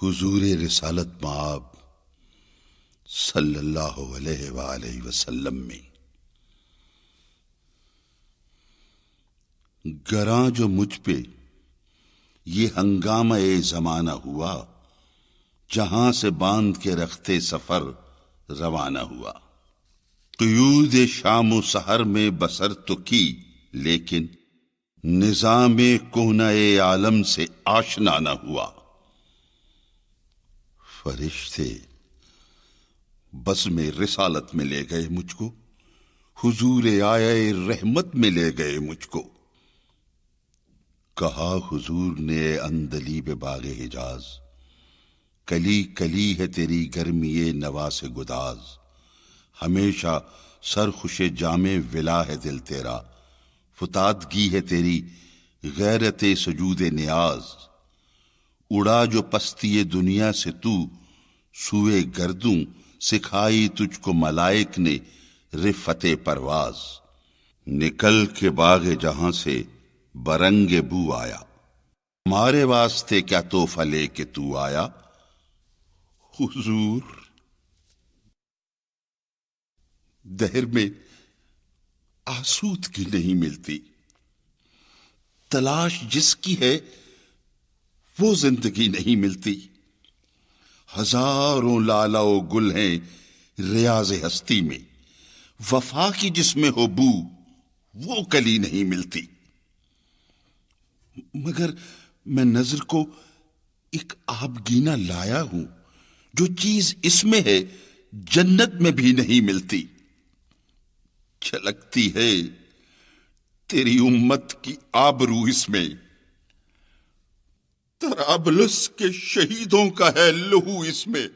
حضور رسالت مآب صلی اللہ علیہ وآلہ وسلم میں گراں جو مجھ پہ یہ ہنگامہ زمانہ ہوا، جہاں سے باندھ کے رختے سفر روانہ ہوا۔ قیود شام و سحر میں بسر تو کی، لیکن نظام کہنہ عالم سے آشنا نہ ہوا۔ فرشتے بس میں رسالت میں لے گئے مجھ کو، حضور آئے رحمت میں لے گئے مجھ کو۔ کہا حضور نے اندلیب باغ حجاز، کلی کلی ہے تیری گرمی نوا سے گداز۔ ہمیشہ سرخوش جام ولا ہے دل تیرا، فتادگی ہے تیری غیرت سجود نیاز۔ اڑا جو پستی دنیا سے تو سوئے گردوں، سکھائی تجھ کو ملائک نے رفت پرواز۔ نکل کے باغ جہاں سے برنگ بو آیا، ہمارے واسطے کیا تحفہ لے کے تو آیا۔ حضور دہر میں آسودگی نہیں ملتی، تلاش جس کی ہے وہ زندگی نہیں ملتی۔ ہزاروں لالا و گل ہیں ریاض ہستی میں، وفا کی جس میں ہو بو وہ کلی نہیں ملتی۔ مگر میں نظر کو ایک آبگینہ لایا ہوں، جو چیز اس میں ہے جنت میں بھی نہیں ملتی۔ چھلکتی ہے تیری امت کی آبرو اس میں، طرابلس کے شہیدوں کا ہے لہو اس میں۔